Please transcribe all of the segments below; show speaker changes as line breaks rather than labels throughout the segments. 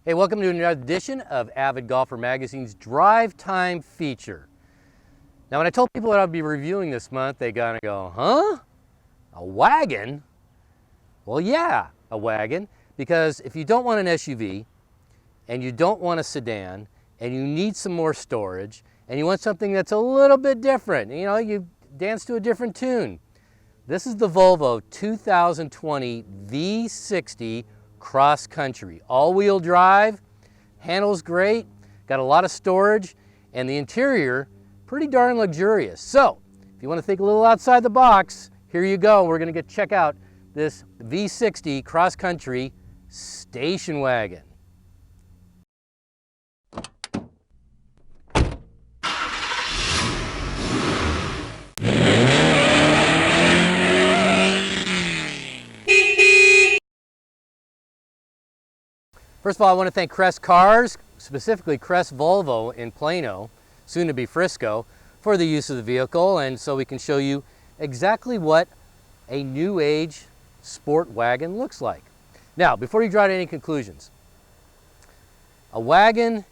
Hey, welcome to another edition of Avid Golfer Magazine's Drive Time feature. Now, when I told people what I'd be reviewing this month, they gotta go, huh? A wagon? Well, yeah, a wagon, because if you don't want an SUV, and you don't want a sedan, and you need some more storage, and you want something that's a little bit different, you know, you dance to a different tune, this is the Volvo 2020 V60 Cross Country. All-wheel drive, handles great, got a lot of storage, and the interior, pretty darn luxurious. So, if you want to think a little outside the box, here you go. We're going to check out this V60 Cross Country station wagon. First of all, I want to thank Crest Cars, specifically Crest Volvo in Plano, soon to be Frisco, for the use of the vehicle, and so we can show you exactly what a new age sport wagon looks like. Now, before you draw to any conclusions, a wagon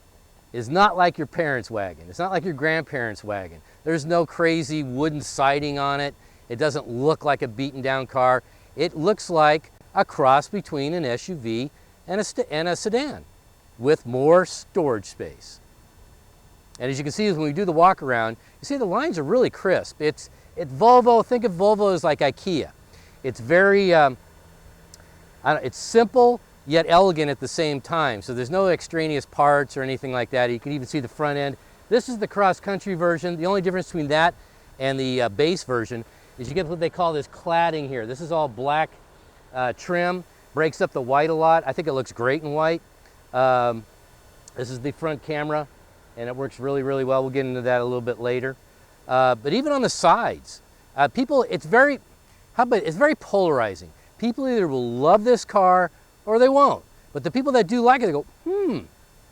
is not like your parents' wagon. It's not like your grandparents' wagon. There's no crazy wooden siding on it. It doesn't look like a beaten down car. It looks like a cross between an SUV and a sedan with more storage space. And as you can see, when we do the walk around, you see the lines are really crisp. It's Volvo. Think of Volvo as like IKEA. It's very, it's simple yet elegant at the same time. So there's no extraneous parts or anything like that. You can even see the front end. This is the cross-country version. The only difference between that and the base version is you get what they call this cladding here. This is all black trim. Breaks up the white a lot. I think it looks great in white. This is the front camera, and it works really, really well. We'll get into that a little bit later. But even on the sides, it's very polarizing. People either will love this car or they won't. But the people that do like it, they go,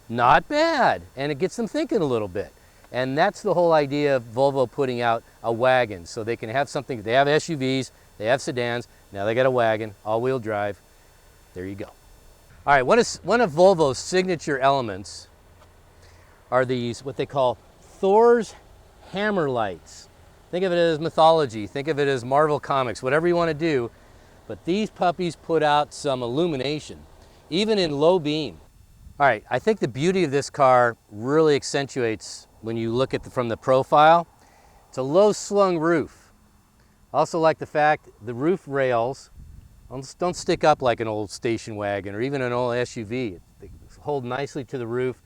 not bad. And it gets them thinking a little bit. And that's the whole idea of Volvo putting out a wagon. So they can have something, they have SUVs, they have sedans, now they got a wagon, all-wheel drive. There you go. All right, one of Volvo's signature elements are these, what they call Thor's hammer lights. Think of it as mythology, think of it as Marvel Comics, whatever you want to do, but these puppies put out some illumination, even in low beam. All right, I think the beauty of this car really accentuates when you look at from the profile. It's a low slung roof. Also like the fact the roof rails don't stick up like an old station wagon or even an old SUV. They hold nicely to the roof.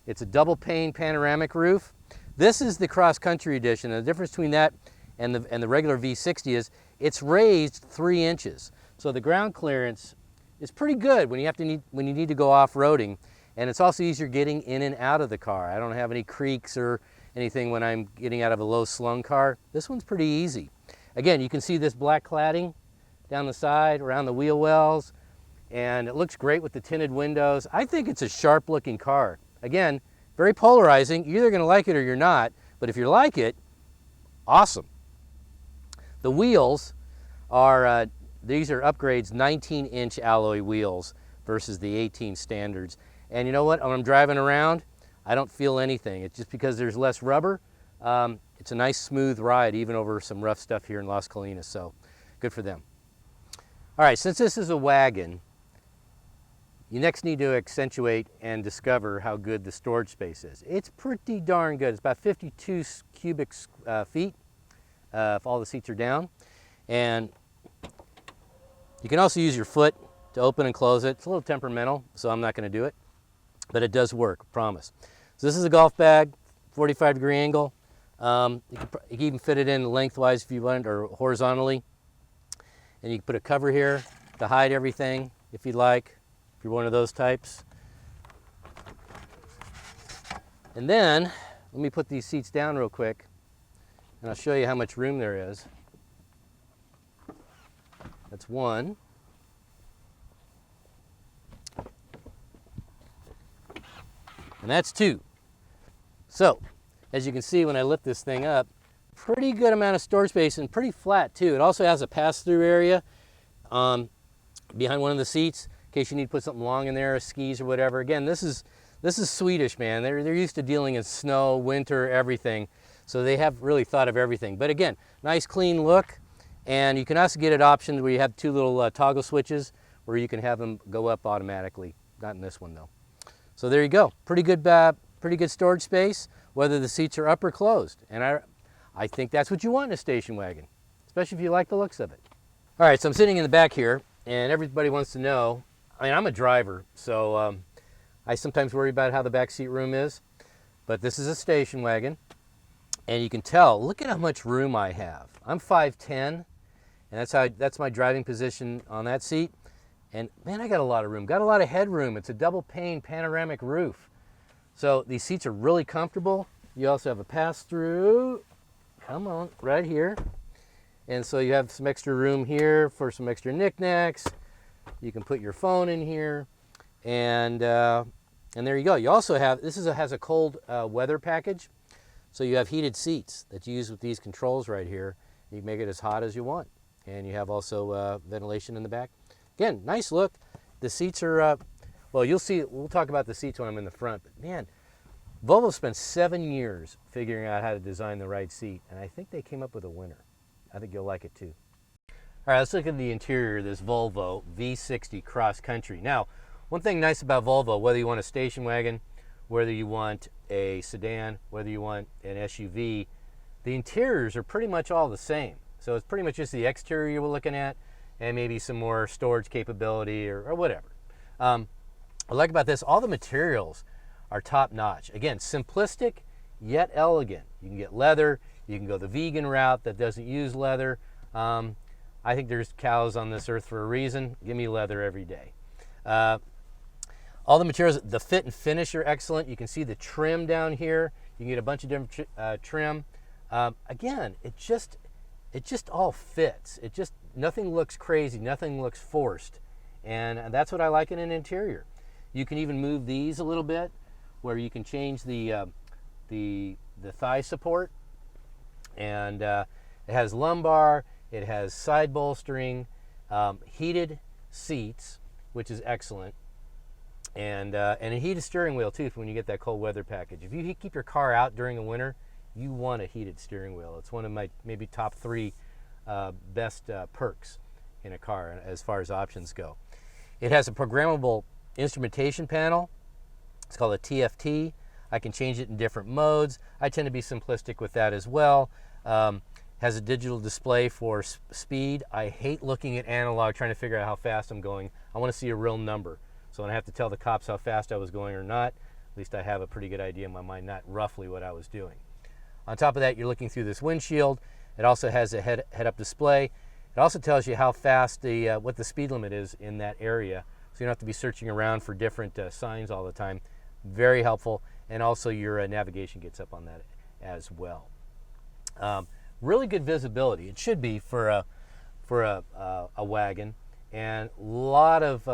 It's a double pane panoramic roof. This is the Cross Country edition. And the difference between that and the regular V60 is it's raised 3 inches. So the ground clearance is pretty good when you need to go off-roading. And it's also easier getting in and out of the car. I don't have any creaks or anything when I'm getting out of a low slung car. This one's pretty easy. Again, you can see this black cladding down the side, around the wheel wells, and it looks great with the tinted windows. I think it's a sharp looking car. Again, very polarizing. You're either gonna like it or you're not, but if you like it, awesome. The wheels are, these are upgrades, 19-inch alloy wheels versus the 18 standards. And you know what, when I'm driving around, I don't feel anything. It's just because there's less rubber. It's a nice smooth ride, even over some rough stuff here in Las Colinas, so good for them. All right, since this is a wagon, you next need to accentuate and discover how good the storage space is. It's pretty darn good. It's about 52 cubic feet if all the seats are down. And you can also use your foot to open and close it. It's a little temperamental, so I'm not going to do it, but it does work, I promise. So this is a golf bag, 45-degree angle. You can even fit it in lengthwise if you want, or horizontally. And you can put a cover here to hide everything if you'd like, if you're one of those types. And then, let me put these seats down real quick, and I'll show you how much room there is. That's one. And that's two. So, as you can see when I lift this thing up, pretty good amount of storage space and pretty flat too. It also has a pass-through area behind one of the seats. case you need to put something long in there, skis or whatever. Again, this is Swedish, man. They're used to dealing in snow, winter, everything. So they have really thought of everything. But again, nice clean look. And you can also get it optioned where you have two little toggle switches where you can have them go up automatically. Not in this one though. So there you go. Pretty good storage space, whether the seats are up or closed. And I think that's what you want in a station wagon, especially if you like the looks of it. All right, so I'm sitting in the back here, and everybody wants to know, I mean, I'm a driver, so I sometimes worry about how the back seat room is, but this is a station wagon, and you can tell, look at how much room I have. I'm 5'10", and that's my driving position on that seat. And man, I got a lot of room, got a lot of headroom. It's a double pane panoramic roof. So these seats are really comfortable. You also have a pass-through, come on, right here. And so you have some extra room here for some extra knickknacks. You can put your phone in here, and there you go. You also have, has a cold weather package. So you have heated seats that you use with these controls right here. You can make it as hot as you want. And you have also ventilation in the back. Again, nice look. The seats are, well, you'll see, we'll talk about the seats when I'm in the front, but man, Volvo spent 7 years figuring out how to design the right seat, and I think they came up with a winner. I think you'll like it too. All right, let's look at the interior of this Volvo V60 Cross Country. Now, one thing nice about Volvo, whether you want a station wagon, whether you want a sedan, whether you want an SUV, the interiors are pretty much all the same. So it's pretty much just the exterior you're looking at, and maybe some more storage capability or whatever. I like about this, all the materials are top notch. Again, simplistic yet elegant. You can get leather, you can go the vegan route that doesn't use leather. I think there's cows on this earth for a reason. Give me leather every day. All the materials, the fit and finish are excellent. You can see the trim down here. You can get a bunch of different trim. Again, it just all fits. Nothing looks crazy, nothing looks forced. And that's what I like in an interior. You can even move these a little bit where you can change the thigh support. And it has lumbar, it has side bolstering, heated seats, which is excellent. And a heated steering wheel too when you get that cold weather package. If you keep your car out during the winter, you want a heated steering wheel. It's one of my maybe top 3 best perks in a car as far as options go. It has a programmable instrumentation panel. It's called a TFT. I can change it in different modes. I tend to be simplistic with that as well. Has a digital display for speed. I hate looking at analog trying to figure out how fast I'm going. I want to see a real number. So when I have to tell the cops how fast I was going or not, at least I have a pretty good idea in my mind, not roughly what I was doing. On top of that, you're looking through this windshield. It also has a head-up display. It also tells you how fast what the speed limit is in that area, so you don't have to be searching around for different signs all the time. Very helpful, and also your navigation gets up on that as well. Really good visibility. It should be for a wagon, and a lot of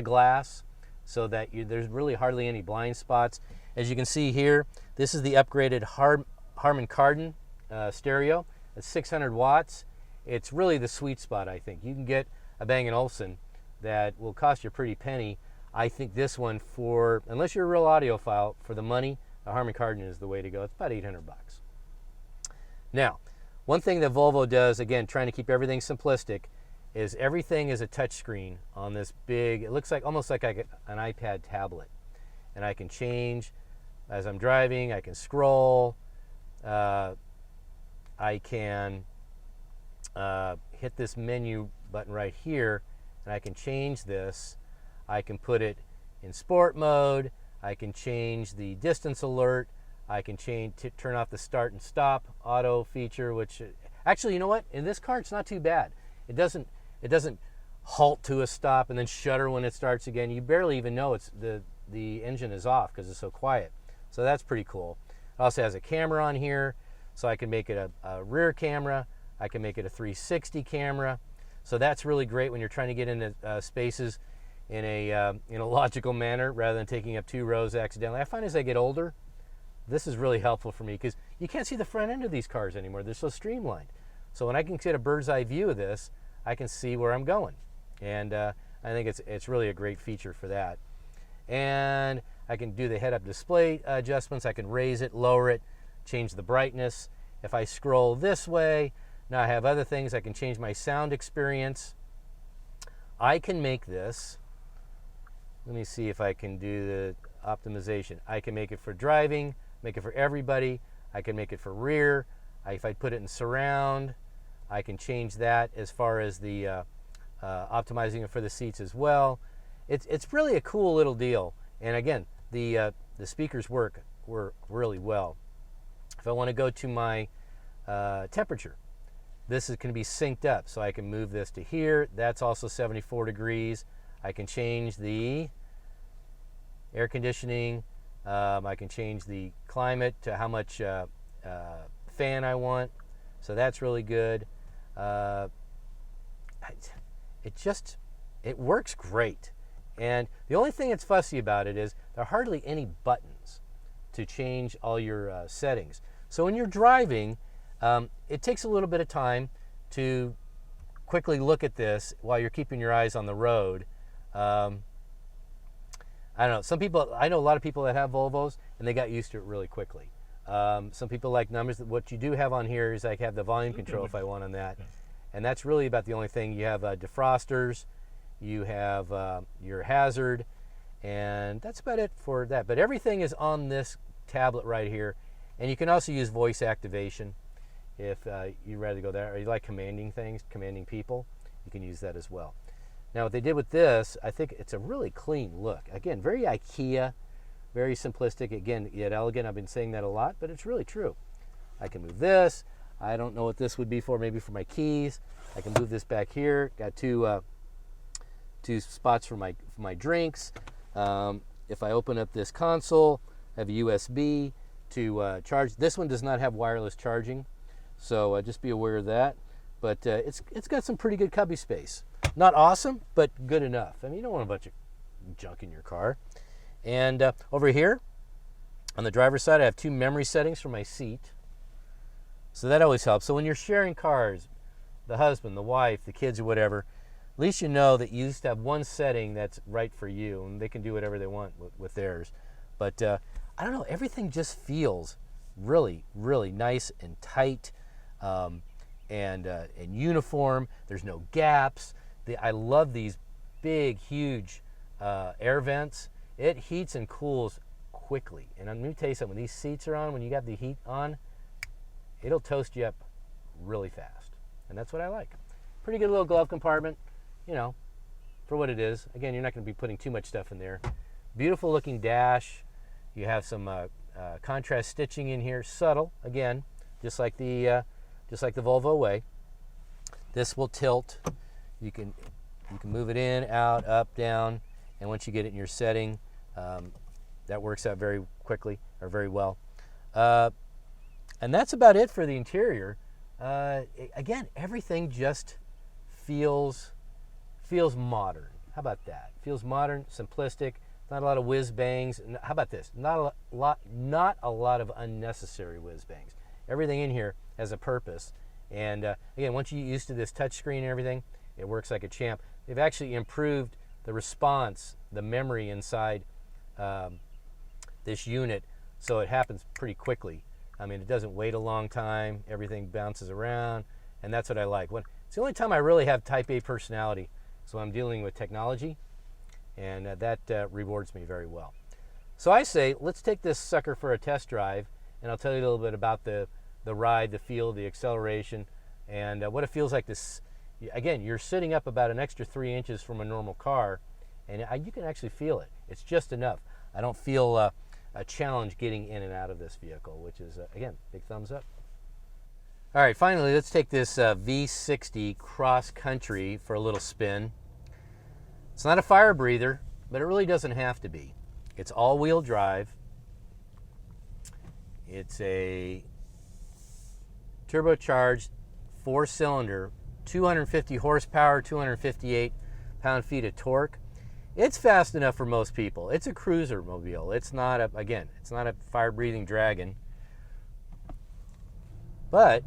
glass, so that there's really hardly any blind spots. As you can see here, this is the upgraded Harman Kardon stereo. It's 600 watts. It's really the sweet spot, I think. You can get a Bang & Olufsen that will cost you a pretty penny. I think this one, unless you're a real audiophile, for the money, the Harman Kardon is the way to go. It's about 800 bucks. Now, one thing that Volvo does, again, trying to keep everything simplistic, is everything is a touch screen on this big, it looks like almost like an iPad tablet. And I can change as I'm driving, I can scroll, I can hit this menu button right here, and I can change this. I can put it in sport mode. I can change the distance alert. I can turn off the start and stop auto feature, which actually, you know what? In this car, it's not too bad. It doesn't halt to a stop and then shudder when it starts again. You barely even know the engine is off because it's so quiet. So that's pretty cool. It also has a camera on here, so I can make it a rear camera. I can make it a 360 camera. So that's really great when you're trying to get into spaces in a logical manner rather than taking up 2 rows accidentally. I find as I get older, this is really helpful for me because you can't see the front end of these cars anymore. They're so streamlined. So when I can get a bird's eye view of this, I can see where I'm going. And I think it's really a great feature for that. And I can do the head-up display adjustments. I can raise it, lower it, change the brightness. If I scroll this way, now I have other things. I can change my sound experience. I can make this, let me see if I can do the optimization. I can make it for driving, make it for everybody. I can make it for rear. If I put it in surround, I can change that as far as the optimizing it for the seats as well. It's really a cool little deal. And again, the speakers work really well. If I want to go to my temperature, this is going to be synced up, so I can move this to here. That's also 74 degrees. I can change the air conditioning. I can change the climate to how much fan I want. So that's really good. It works great. And the only thing that's fussy about it is there are hardly any buttons to change all your settings. So when you're driving, it takes a little bit of time to quickly look at this while you're keeping your eyes on the road. I don't know. I know a lot of people that have Volvos, and they got used to it really quickly. Some people like numbers. What you do have on here is I have the volume control if I want on that. And that's really about the only thing. You have defrosters, you have your hazard, and that's about it for that. But everything is on this tablet right here. And you can also use voice activation if you'd rather go there, or you like commanding things, commanding people, you can use that as well. Now what they did with this, I think it's a really clean look. Again, very IKEA, very simplistic, again, yet elegant. I've been saying that a lot, but it's really true. I can move this. I don't know what this would be for, maybe for my keys. I can move this back here. Got two spots for my drinks. If I open up this console, I have a USB to charge. This one does not have wireless charging, so just be aware of that. But it's got some pretty good cubby space. Not awesome, but good enough. I mean, you don't want a bunch of junk in your car. And over here, on the driver's side, I have two memory settings for my seat. So that always helps. So when you're sharing cars, the husband, the wife, the kids, or whatever, at least you know that you just have one setting that's right for you, and they can do whatever they want with theirs. But I don't know, everything just feels really, really nice and tight and uniform. There's no gaps. I love these big, huge air vents. It heats and cools quickly. And let me tell you something, when these seats are on, when you got the heat on, it'll toast you up really fast. And that's what I like. Pretty good little glove compartment, you know, for what it is. Again, you're not going to be putting too much stuff in there. Beautiful looking dash. You have some contrast stitching in here, subtle, again, just like the Volvo way. This will tilt. You can move it in, out, up, down, and once you get it in your setting, that works out very quickly or very well. And that's about it for the interior. Again, everything just feels modern. How about that? Feels modern, simplistic. Not a lot of whiz bangs. How about this? Not a lot of unnecessary whiz bangs. Everything in here has a purpose. And again, once you get used to this touch screen and everything, it works like a champ. They've actually improved the response, the memory inside this unit, so it happens pretty quickly. I mean, it doesn't wait a long time. Everything bounces around, and that's what I like. It's the only time I really have type A personality, so I'm dealing with technology, and that rewards me very well. So I say, let's take this sucker for a test drive, and I'll tell you a little bit about the ride, the feel, the acceleration, and what it feels like. This, again, you're sitting up about an extra 3 inches from a normal car, and you can actually feel it. It's just enough. I don't feel a challenge getting in and out of this vehicle, which is, again, big thumbs up. All right, finally, let's take this V60 cross country for a little spin. It's not a fire breather, but it really doesn't have to be. It's all-wheel drive. It's a turbocharged 4-cylinder, 250 horsepower, 258 pound-feet of torque. It's fast enough for most people. It's a cruiser mobile. It's not it's not a fire-breathing dragon. But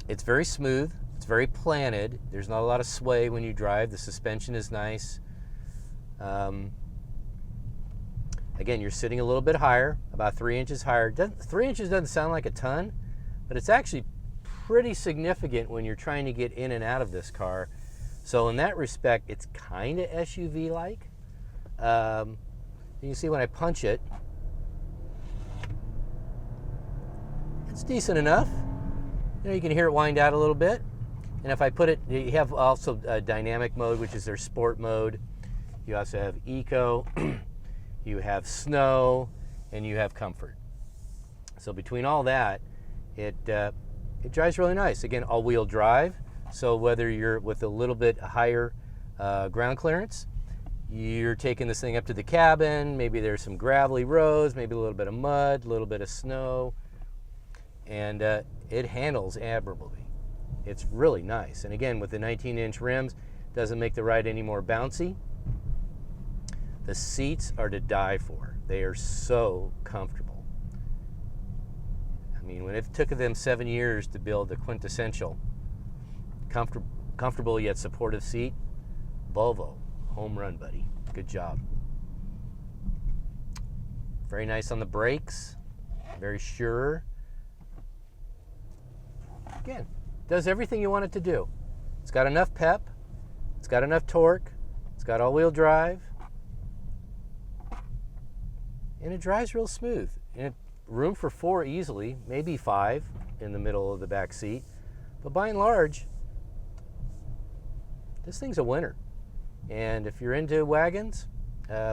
it's very smooth. It's very planted. There's not a lot of sway when you drive. The suspension is nice. Again, you're sitting a little bit higher, about 3 inches higher. 3 inches doesn't sound like a ton, but it's actually pretty significant when you're trying to get in and out of this car. So in that respect, it's kind of SUV-like. You can see when I punch it, it's decent enough. You know, you can hear it wind out a little bit. And if I put it, you have also a dynamic mode, which is their sport mode. You also have eco, you have snow, and you have comfort. So between all that, it drives really nice. Again, all-wheel drive. So whether you're with a little bit higher ground clearance, you're taking this thing up to the cabin, maybe there's some gravelly roads, maybe a little bit of mud, a little bit of snow, and it handles admirably. It's really nice. And again, with the 19-inch rims, doesn't make the ride any more bouncy. The seats are to die for. They are so comfortable. I mean, when it took them 7 years to build the quintessential comfortable yet supportive seat, Volvo, home run, buddy. Good job. Very nice on the brakes. Very sure. Again, does everything you want it to do. It's got enough pep. It's got enough torque. It's got all-wheel drive. And it drives real smooth. And room for 4 easily, maybe 5 in the middle of the back seat. But by and large, this thing's a winner. And if you're into wagons,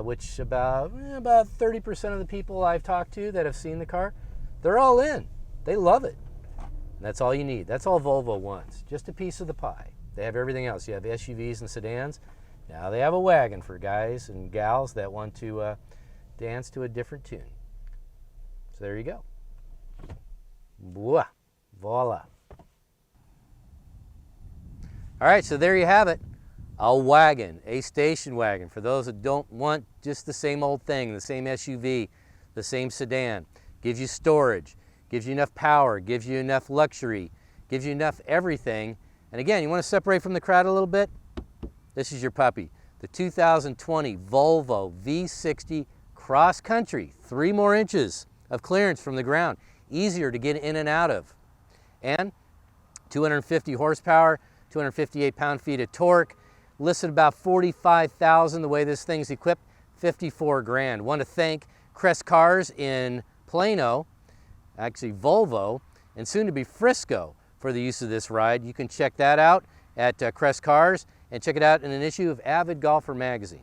which about 30% of the people I've talked to that have seen the car, they're all in. They love it. And that's all you need. That's all Volvo wants. Just a piece of the pie. They have everything else. You have SUVs and sedans. Now they have a wagon for guys and gals that want to dance to a different tune. So there you go. Voila. All right, so there you have it. A wagon, a station wagon. For those that don't want just the same old thing, the same SUV, the same sedan. Gives you storage, gives you enough power, gives you enough luxury, gives you enough everything. And again, you want to separate from the crowd a little bit? This is your puppy. The 2020 Volvo V60 Cross Country. 3 more inches of clearance from the ground. Easier to get in and out of. And 250 horsepower, 258 pound-feet of torque. Listed about $45,000 the way this thing's equipped, $54 grand. Want to thank Crest Cars in Plano, actually Volvo, and soon to be Frisco for the use of this ride. You can check that out at Crest Cars and check it out in an issue of Avid Golfer magazine.